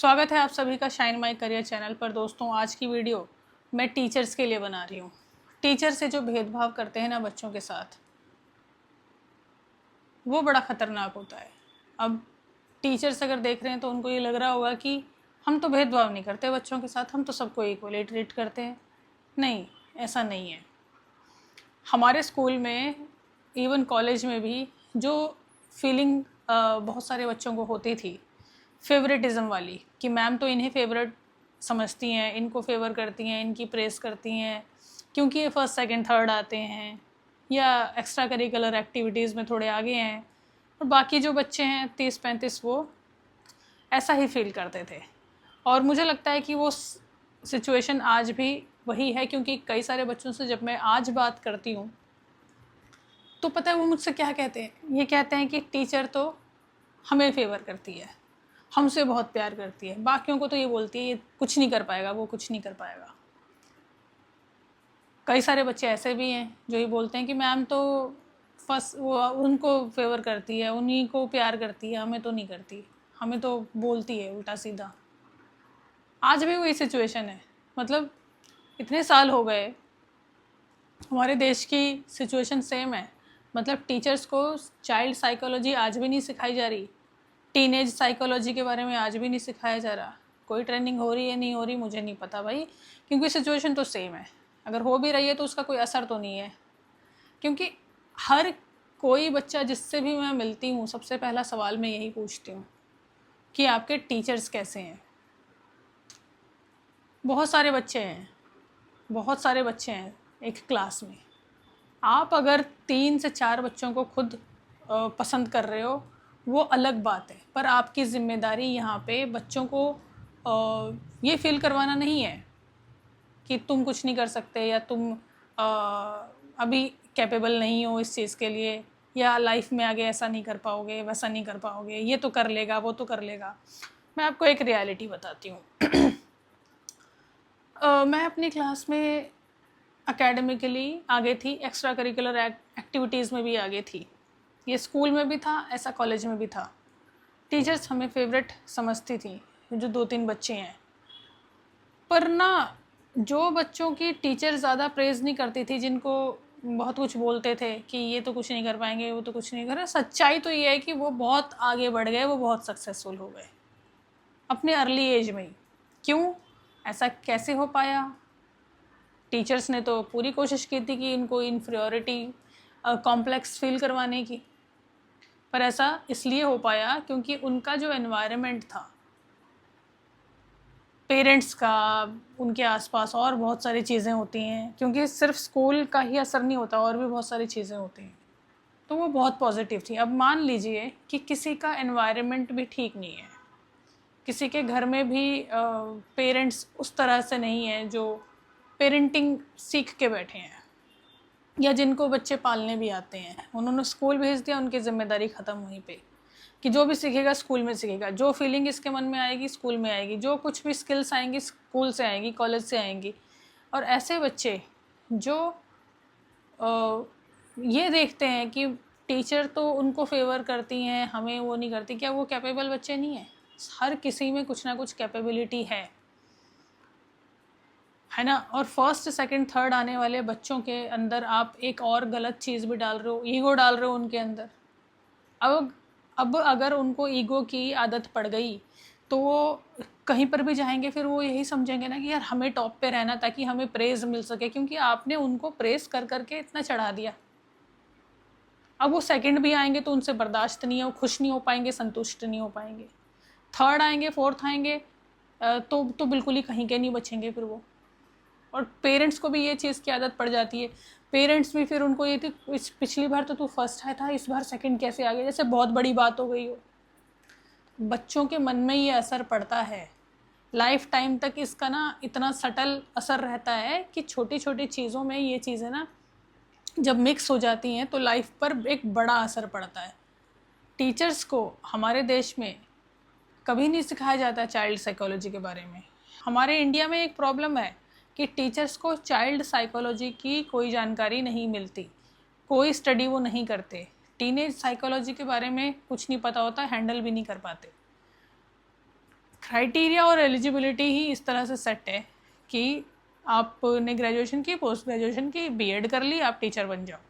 स्वागत है आप सभी का शाइन माई करियर चैनल पर। दोस्तों, आज की वीडियो मैं टीचर्स के लिए बना रही हूँ। टीचर से जो भेदभाव करते हैं ना बच्चों के साथ, वो बड़ा ख़तरनाक होता है। अब टीचर्स अगर देख रहे हैं तो उनको ये लग रहा होगा कि हम तो भेदभाव नहीं करते बच्चों के साथ, हम तो सबको इक्वली ट्रीट करते हैं। नहीं, ऐसा नहीं है। हमारे स्कूल में, इवन कॉलेज में भी जो फीलिंग बहुत सारे बच्चों को होती थी फेवरेटिज़म वाली, कि मैम तो इन्हें फेवरेट समझती हैं, इनको फेवर करती हैं, इनकी प्रेस करती हैं क्योंकि ये फर्स्ट सेकंड थर्ड आते हैं या एक्स्ट्रा करिकुलर एक्टिविटीज़ में थोड़े आगे हैं, और बाकी जो बच्चे हैं 30-35 वो ऐसा ही फील करते थे। और मुझे लगता है कि वो सिचुएशन आज भी वही है, क्योंकि कई सारे बच्चों से जब मैं आज बात करती हूँ तो पता है वो मुझसे क्या कहते हैं। ये कहते हैं कि टीचर तो हमें फेवर करती है, हमसे बहुत प्यार करती है, बाकियों को तो ये बोलती है ये कुछ नहीं कर पाएगा, वो कुछ नहीं कर पाएगा। कई सारे बच्चे ऐसे भी हैं जो ये बोलते हैं कि मैम तो फर्स्ट वो उनको फेवर करती है, उन्हीं को प्यार करती है, हमें तो नहीं करती, हमें तो बोलती है उल्टा सीधा। आज भी वही सिचुएशन है। मतलब इतने साल हो गए, हमारे देश की सिचुएशन सेम है। मतलब टीचर्स को चाइल्ड साइकोलॉजी आज भी नहीं सिखाई जा रही, टीनेज साइकोलॉजी के बारे में आज भी नहीं सिखाया जा रहा। कोई ट्रेनिंग हो रही है नहीं हो रही मुझे नहीं पता भाई, क्योंकि सिचुएशन तो सेम है। अगर हो भी रही है तो उसका कोई असर तो नहीं है, क्योंकि हर कोई बच्चा जिससे भी मैं मिलती हूँ सबसे पहला सवाल मैं यही पूछती हूँ कि आपके टीचर्स कैसे हैं। बहुत सारे बच्चे हैं एक क्लास में। आप अगर 3 से 4 बच्चों को खुद पसंद कर रहे हो वो अलग बात है, पर आपकी ज़िम्मेदारी यहाँ पे बच्चों को ये फील करवाना नहीं है कि तुम कुछ नहीं कर सकते या तुम अभी कैपेबल नहीं हो इस चीज़ के लिए, या लाइफ में आगे ऐसा नहीं कर पाओगे, वैसा नहीं कर पाओगे, ये तो कर लेगा, वो तो कर लेगा। मैं आपको एक रियलिटी बताती हूँ। मैं अपनी क्लास में एकेडमिकली आगे थी, एक्स्ट्रा करिकुलर एक्टिविटीज़ में भी आगे थी। ये स्कूल में भी था, ऐसा कॉलेज में भी था। टीचर्स हमें फेवरेट समझती थी, जो 2-3 बच्चे हैं। पर ना, जो बच्चों की टीचर ज़्यादा प्रेज़ नहीं करती थी, जिनको बहुत कुछ बोलते थे कि ये तो कुछ नहीं कर पाएंगे, वो तो कुछ नहीं कर रहे, सच्चाई तो ये है कि वो बहुत आगे बढ़ गए, वो बहुत सक्सेसफुल हो गए अपने अर्ली एज में ही। क्यों? ऐसा कैसे हो पाया? टीचर्स ने तो पूरी कोशिश की थी कि इनको इन्फीरियॉरिटी कॉम्प्लेक्स फील करवाने की, पर ऐसा इसलिए हो पाया क्योंकि उनका जो एनवायरनमेंट था पेरेंट्स का, उनके आसपास और बहुत सारी चीज़ें होती हैं, क्योंकि सिर्फ स्कूल का ही असर नहीं होता, और भी बहुत सारी चीज़ें होती हैं, तो वो बहुत पॉजिटिव थी। अब मान लीजिए कि किसी का एनवायरनमेंट भी ठीक नहीं है, किसी के घर में भी पेरेंट्स उस तरह से नहीं है जो पेरेंटिंग सीख के बैठे हैं, या जिनको बच्चे पालने भी आते हैं, उन्होंने स्कूल भेज दिया, उनकी ज़िम्मेदारी ख़त्म वहीं पे कि जो भी सीखेगा स्कूल में सीखेगा, जो फीलिंग इसके मन में आएगी स्कूल में आएगी, जो कुछ भी स्किल्स आएंगी स्कूल से आएंगी, कॉलेज से आएंगी। और ऐसे बच्चे जो ये देखते हैं कि टीचर तो उनको फेवर करती हैं, हमें वो नहीं करती, क्या वो कैपेबल बच्चे नहीं हैं? हर किसी में कुछ ना कुछ कैपेबिलिटी है ना। और फर्स्ट सेकंड थर्ड आने वाले बच्चों के अंदर आप एक और गलत चीज़ भी डाल रहे हो, ईगो डाल रहे हो उनके अंदर। अब अगर उनको ईगो की आदत पड़ गई तो वो कहीं पर भी जाएंगे फिर वो यही समझेंगे ना कि यार हमें टॉप पे रहना ताकि हमें प्रेज़ मिल सके, क्योंकि आपने उनको प्रेज़ कर करके इतना चढ़ा दिया। अब वो सेकंड भी आएंगे तो उनसे बर्दाश्त नहीं है, वो खुश नहीं हो पाएंगे, संतुष्ट नहीं हो पाएंगे। थर्ड आएंगे, फोर्थ आएंगे तो बिल्कुल ही कहीं के नहीं बचेंगे फिर वो। और पेरेंट्स को भी ये चीज़ की आदत पड़ जाती है। पेरेंट्स भी फिर उनको ये थी पिछली बार तो तू फर्स्ट आया था, इस बार सेकंड कैसे आ गया, जैसे बहुत बड़ी बात हो गई हो। बच्चों के मन में ये असर पड़ता है, लाइफ टाइम तक इसका ना इतना सटल असर रहता है कि छोटी छोटी चीज़ों में ये चीज़ें ना जब मिक्स हो जाती हैं तो लाइफ पर एक बड़ा असर पड़ता है। टीचर्स को हमारे देश में कभी नहीं सिखाया जाता चाइल्ड साइकोलॉजी के बारे में। हमारे इंडिया में एक प्रॉब्लम है कि टीचर्स को चाइल्ड साइकोलॉजी की कोई जानकारी नहीं मिलती, कोई स्टडी वो नहीं करते, टीनेज साइकोलॉजी के बारे में कुछ नहीं पता होता, हैंडल भी नहीं कर पाते। क्राइटेरिया और एलिजिबिलिटी ही इस तरह से सेट है कि आपने ग्रेजुएशन की, पोस्ट ग्रेजुएशन की, बीएड कर ली, आप टीचर बन जाओ।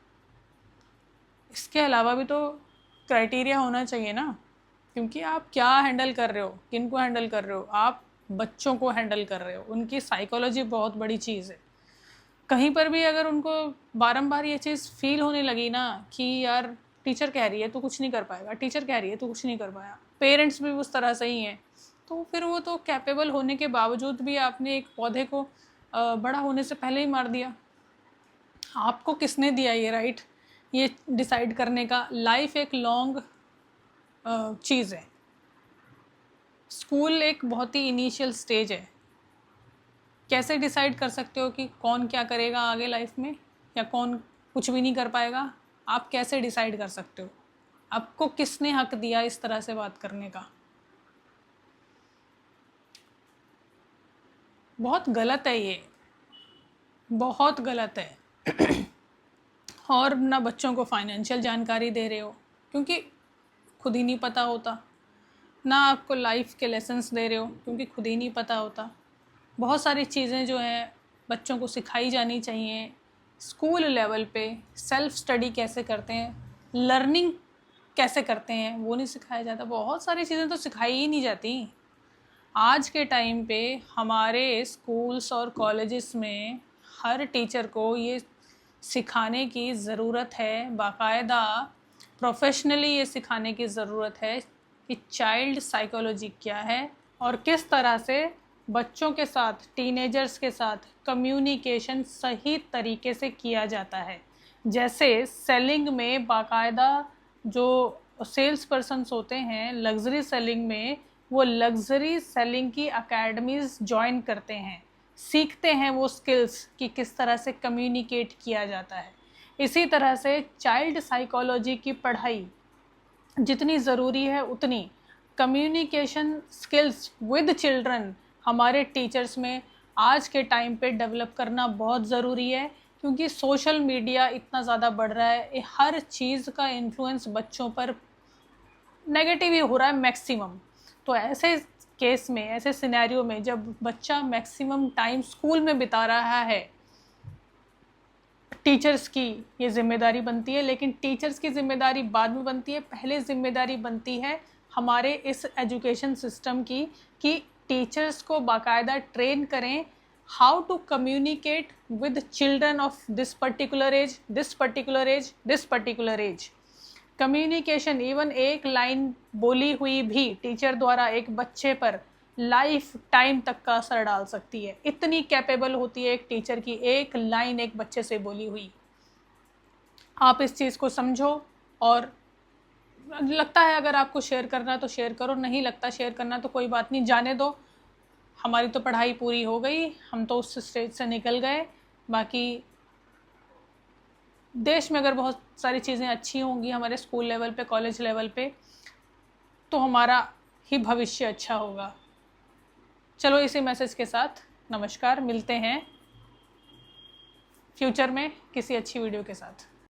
इसके अलावा भी तो क्राइटेरिया होना चाहिए ना, क्योंकि आप क्या हैंडल कर रहे हो, किन को हैंडल कर रहे हो, आप बच्चों को हैंडल कर रहे हो। उनकी साइकोलॉजी बहुत बड़ी चीज़ है। कहीं पर भी अगर उनको बारंबार ये चीज़ फील होने लगी ना कि यार टीचर कह रही है तो कुछ नहीं कर पाएगा, टीचर कह रही है तो कुछ नहीं कर पाया, पेरेंट्स भी उस तरह से ही हैं, तो फिर वो तो कैपेबल होने के बावजूद भी आपने एक पौधे को बड़ा होने से पहले ही मार दिया। आपको किसने दिया ये राइट, ये डिसाइड करने का? लाइफ एक लॉन्ग चीज़ है। स्कूल एक बहुत ही इनिशियल स्टेज है। कैसे डिसाइड कर सकते हो कि कौन क्या करेगा आगे लाइफ में, या कौन कुछ भी नहीं कर पाएगा? आप कैसे डिसाइड कर सकते हो? आपको किसने हक दिया इस तरह से बात करने का? बहुत गलत है ये, बहुत गलत है। और ना बच्चों को फाइनेंशियल जानकारी दे रहे हो, क्योंकि खुद ही नहीं पता होता, ना आपको लाइफ के लेसन्स दे रहे हो, क्योंकि खुद ही नहीं पता होता। बहुत सारी चीज़ें जो हैं बच्चों को सिखाई जानी चाहिए स्कूल लेवल पे। सेल्फ स्टडी कैसे करते हैं, लर्निंग कैसे करते हैं, वो नहीं सिखाया जाता। बहुत सारी चीज़ें तो सिखाई ही नहीं जाती। आज के टाइम पे हमारे स्कूल्स और कॉलेजेस में हर टीचर को ये सिखाने की ज़रूरत है, बाकायदा प्रोफेशनली ये सिखाने की ज़रूरत है कि चाइल्ड साइकोलॉजी क्या है और किस तरह से बच्चों के साथ, टीनेजर्स के साथ कम्युनिकेशन सही तरीके से किया जाता है। जैसे सेलिंग में बाकायदा जो सेल्स पर्सन्स होते हैं लग्जरी सेलिंग में, वो लग्जरी सेलिंग की अकेडमीज़ ज्वाइन करते हैं, सीखते हैं वो स्किल्स कि किस तरह से कम्युनिकेट किया जाता है। इसी तरह से चाइल्ड साइकोलॉजी की पढ़ाई जितनी ज़रूरी है उतनी कम्युनिकेशन स्किल्स विद चिल्ड्रन हमारे टीचर्स में आज के टाइम पे डेवलप करना बहुत ज़रूरी है, क्योंकि सोशल मीडिया इतना ज़्यादा बढ़ रहा है। हर चीज़ का इन्फ्लुएंस बच्चों पर नेगेटिव ही हो रहा है मैक्सिमम। तो ऐसे केस में, ऐसे सिनेरियो में जब बच्चा मैक्सिमम टाइम स्कूल में बिता रहा है, टीचर्स की ये जिम्मेदारी बनती है। लेकिन टीचर्स की जिम्मेदारी बाद में बनती है, पहले जिम्मेदारी बनती है हमारे इस एजुकेशन सिस्टम की कि टीचर्स को बाकायदा ट्रेन करें how to communicate with children of this particular age, this particular age, this particular age. Communication, even एक लाइन बोली हुई भी टीचर द्वारा एक बच्चे पर लाइफ टाइम तक का असर डाल सकती है। इतनी कैपेबल होती है एक टीचर की एक लाइन एक बच्चे से बोली हुई। आप इस चीज़ को समझो, और लगता है अगर आपको शेयर करना तो शेयर करो, नहीं लगता शेयर करना तो कोई बात नहीं, जाने दो। हमारी तो पढ़ाई पूरी हो गई, हम तो उस स्टेज से निकल गए। बाकी देश में अगर बहुत सारी चीज़ें अच्छी होंगी हमारे स्कूल लेवल पे, कॉलेज लेवल पे, तो हमारा ही भविष्य अच्छा होगा। चलो इसी मैसेज के साथ नमस्कार, मिलते हैं फ्यूचर में किसी अच्छी वीडियो के साथ।